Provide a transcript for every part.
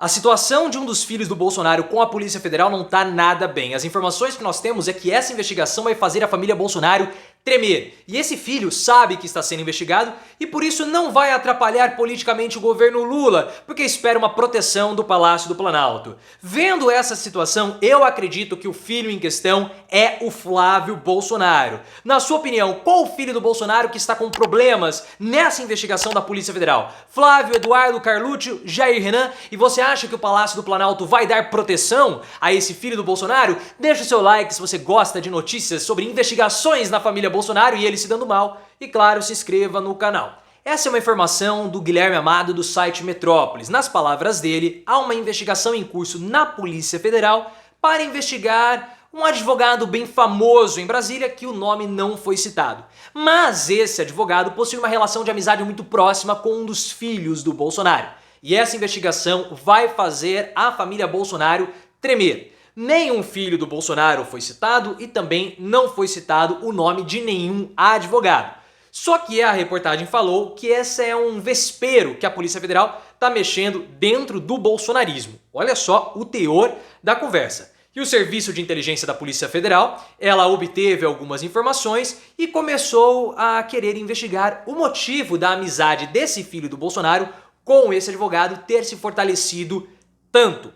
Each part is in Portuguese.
A situação de um dos filhos do Bolsonaro com a Polícia Federal não tá nada bem. As informações que nós temos é que essa investigação vai fazer a família Bolsonaro tremer. E esse filho sabe que está sendo investigado e por isso não vai atrapalhar politicamente o governo Lula, porque espera uma proteção do Palácio do Planalto. Vendo essa situação, eu acredito que o filho em questão é o Flávio Bolsonaro. Na sua opinião, qual o filho do Bolsonaro que está com problemas nessa investigação da Polícia Federal? Flávio, Eduardo, Carlucci, Jair Renan? E você acha que o Palácio do Planalto vai dar proteção a esse filho do Bolsonaro? Deixa o seu like se você gosta de notícias sobre investigações na família Bolsonaro e ele se dando mal. E claro, se inscreva no canal. Essa é uma informação do Guilherme Amado do site Metrópolis. Nas palavras dele, há uma investigação em curso na Polícia Federal para investigar um advogado bem famoso em Brasília que o nome não foi citado. Mas esse advogado possui uma relação de amizade muito próxima com um dos filhos do Bolsonaro. E essa investigação vai fazer a família Bolsonaro tremer. Nenhum filho do Bolsonaro foi citado e também não foi citado o nome de nenhum advogado. Só que a reportagem falou que esse é um vespeiro que a Polícia Federal está mexendo dentro do bolsonarismo. Olha só o teor da conversa. E o Serviço de Inteligência da Polícia Federal, ela obteve algumas informações e começou a querer investigar o motivo da amizade desse filho do Bolsonaro com esse advogado ter se fortalecido tanto.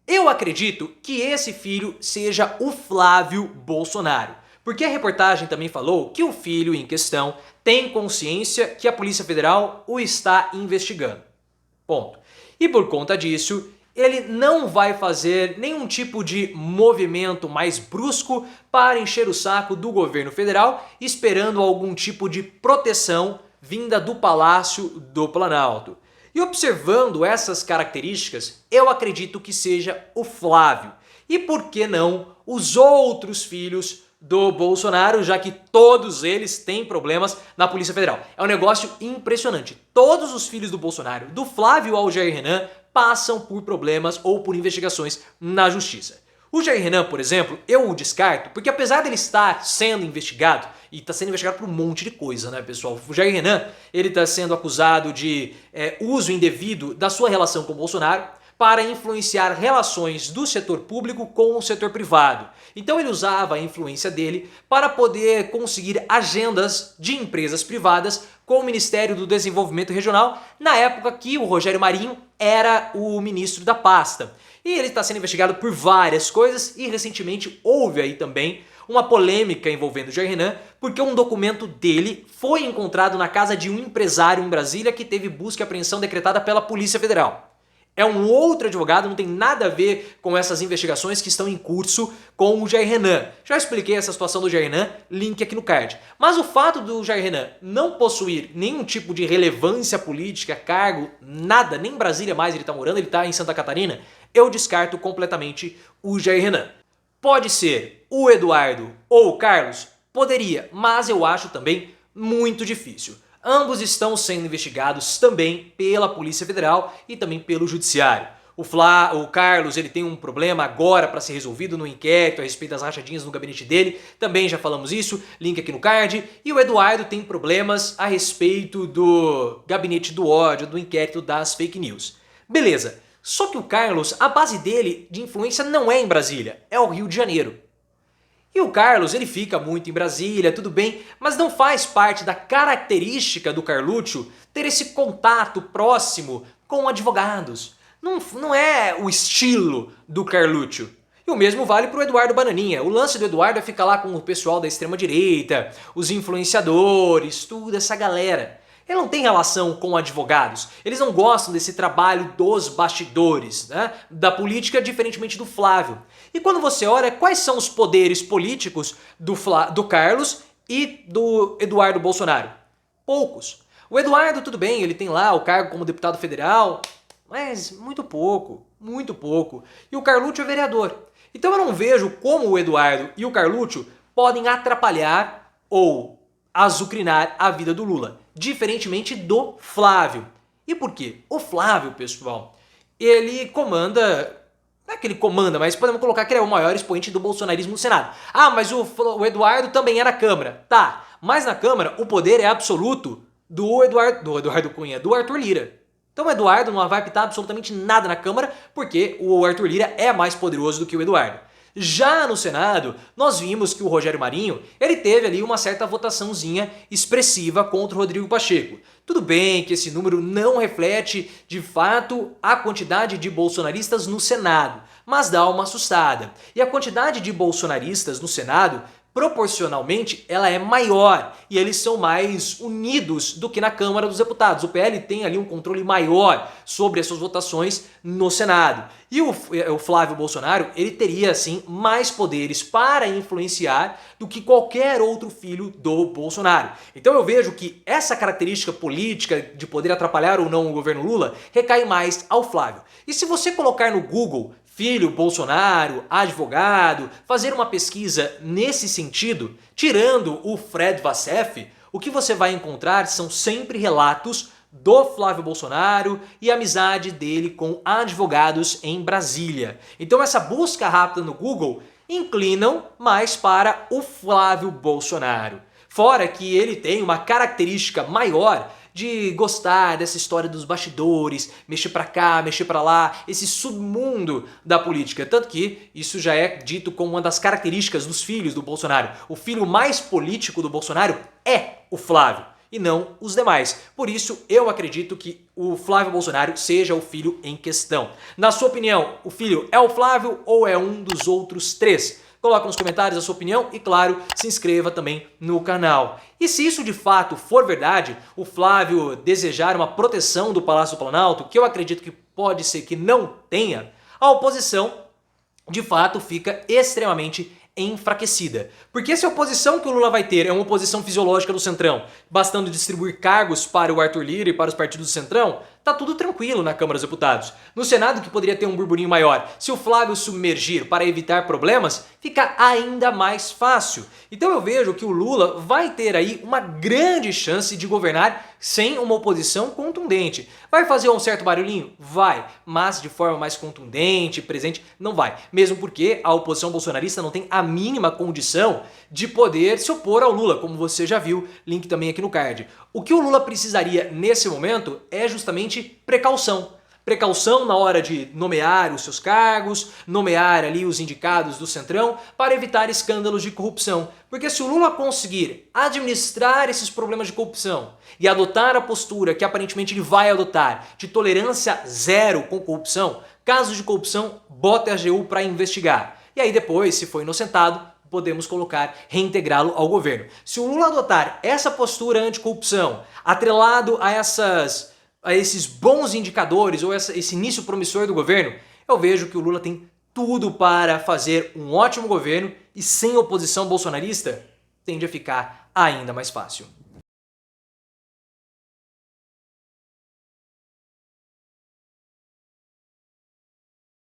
Eu acredito que esse filho seja o Flávio Bolsonaro, porque a reportagem também falou que o filho em questão tem consciência que a Polícia Federal o está investigando. Ponto. E por conta disso, ele não vai fazer nenhum tipo de movimento mais brusco para encher o saco do governo federal, esperando algum tipo de proteção vinda do Palácio do Planalto. E observando essas características, eu acredito que seja o Flávio. E por que não os outros filhos do Bolsonaro, já que todos eles têm problemas na Polícia Federal. É um negócio impressionante. Todos os filhos do Bolsonaro, do Flávio ao Jair Renan, passam por problemas ou por investigações na Justiça. O Jair Renan, por exemplo, eu o descarto, porque apesar dele estar sendo investigado, e está sendo investigado por um monte de coisa, né, pessoal? O Jair Renan, ele está sendo acusado de uso indevido da sua relação com o Bolsonaro para influenciar relações do setor público com o setor privado. Então ele usava a influência dele para poder conseguir agendas de empresas privadas com o Ministério do Desenvolvimento Regional, na época que o Rogério Marinho era o ministro da pasta. E ele está sendo investigado por várias coisas e recentemente houve aí também uma polêmica envolvendo o Jair Renan, porque um documento dele foi encontrado na casa de um empresário em Brasília que teve busca e apreensão decretada pela Polícia Federal. É um outro advogado, não tem nada a ver com essas investigações que estão em curso com o Jair Renan. Já expliquei essa situação do Jair Renan, link aqui no card. Mas o fato do Jair Renan não possuir nenhum tipo de relevância política, cargo, nada, nem em Brasília mais ele está morando, ele está em Santa Catarina, eu descarto completamente o Jair Renan. Pode ser o Eduardo ou o Carlos? Poderia, mas eu acho também muito difícil. Ambos estão sendo investigados também pela Polícia Federal e também pelo Judiciário. O Carlos ele tem um problema agora para ser resolvido no inquérito a respeito das rachadinhas no gabinete dele, também já falamos isso, link aqui no card. E o Eduardo tem problemas a respeito do gabinete do ódio, do inquérito das fake news. Beleza, só que o Carlos, a base dele de influência não é em Brasília, é o Rio de Janeiro. E o Carlos, ele fica muito em Brasília, tudo bem, mas não faz parte da característica do Carlucci ter esse contato próximo com advogados. Não é o estilo do Carlucci. E o mesmo vale para o Eduardo Bananinha. O lance do Eduardo é ficar lá com o pessoal da extrema-direita, os influenciadores, toda essa galera. Ele não tem relação com advogados, eles não gostam desse trabalho dos bastidores, né, da política, diferentemente do Flávio. E quando você olha quais são os poderes políticos do Carlos e do Eduardo Bolsonaro? Poucos. O Eduardo, tudo bem, ele tem lá o cargo como deputado federal, mas muito pouco, muito pouco. E o Carlucci é vereador. Então eu não vejo como o Eduardo e o Carlucci podem atrapalhar ou azucrinar a vida do Lula, diferentemente do Flávio. E por quê? O Flávio, pessoal, ele comanda, não é que ele comanda, mas podemos colocar que ele é o maior expoente do bolsonarismo no Senado. Ah, mas o Eduardo também é na Câmara. Tá, mas na Câmara o poder é absoluto do Eduardo Cunha, do Arthur Lira. Então o Eduardo não vai apitar absolutamente nada na Câmara, porque o Arthur Lira é mais poderoso do que o Eduardo. Já no Senado, nós vimos que o Rogério Marinho, ele teve ali uma certa votaçãozinha expressiva contra o Rodrigo Pacheco. Tudo bem que esse número não reflete, de fato, a quantidade de bolsonaristas no Senado, mas dá uma assustada. E a quantidade de bolsonaristas no Senado, proporcionalmente, ela é maior e eles são mais unidos do que na Câmara dos Deputados. O PL tem ali um controle maior sobre as suas votações no Senado. E o Flávio Bolsonaro, ele teria, assim, mais poderes para influenciar do que qualquer outro filho do Bolsonaro. Então eu vejo que essa característica política de poder atrapalhar ou não o governo Lula recai mais ao Flávio. E se você colocar no Google filho Bolsonaro, advogado, fazer uma pesquisa nesse sentido, tirando o Fred Vassef, o que você vai encontrar são sempre relatos do Flávio Bolsonaro e a amizade dele com advogados em Brasília. Então essa busca rápida no Google inclinam mais para o Flávio Bolsonaro. Fora que ele tem uma característica maior de gostar dessa história dos bastidores, mexer pra cá, mexer pra lá, esse submundo da política. Tanto que isso já é dito como uma das características dos filhos do Bolsonaro. O filho mais político do Bolsonaro é o Flávio e não os demais. Por isso, eu acredito que o Flávio Bolsonaro seja o filho em questão. Na sua opinião, o filho é o Flávio ou é um dos outros três? Coloca nos comentários a sua opinião e, claro, se inscreva também no canal. E se isso de fato for verdade, o Flávio desejar uma proteção do Palácio do Planalto, que eu acredito que pode ser que não tenha, a oposição de fato fica extremamente enfraquecida. Porque se a oposição que o Lula vai ter é uma oposição fisiológica do Centrão, bastando distribuir cargos para o Arthur Lira e para os partidos do Centrão, tá tudo tranquilo na Câmara dos Deputados. No Senado, que poderia ter um burburinho maior, se o Flávio submergir para evitar problemas, fica ainda mais fácil. Então eu vejo que o Lula vai ter aí uma grande chance de governar sem uma oposição contundente. Vai fazer um certo barulhinho? Vai, mas de forma mais contundente, presente, não vai. Mesmo porque a oposição bolsonarista não tem a mínima condição de poder se opor ao Lula, como você já viu, link também aqui no card. O que o Lula precisaria nesse momento é justamente precaução. Precaução na hora de nomear os seus cargos, nomear ali os indicados do Centrão para evitar escândalos de corrupção. Porque se o Lula conseguir administrar esses problemas de corrupção e adotar a postura que aparentemente ele vai adotar de tolerância zero com corrupção, casos de corrupção, bota a AGU para investigar. E aí depois, se for inocentado, podemos colocar, reintegrá-lo ao governo. Se o Lula adotar essa postura anticorrupção, atrelado a esses bons indicadores ou esse início promissor do governo, eu vejo que o Lula tem tudo para fazer um ótimo governo e sem oposição bolsonarista tende a ficar ainda mais fácil.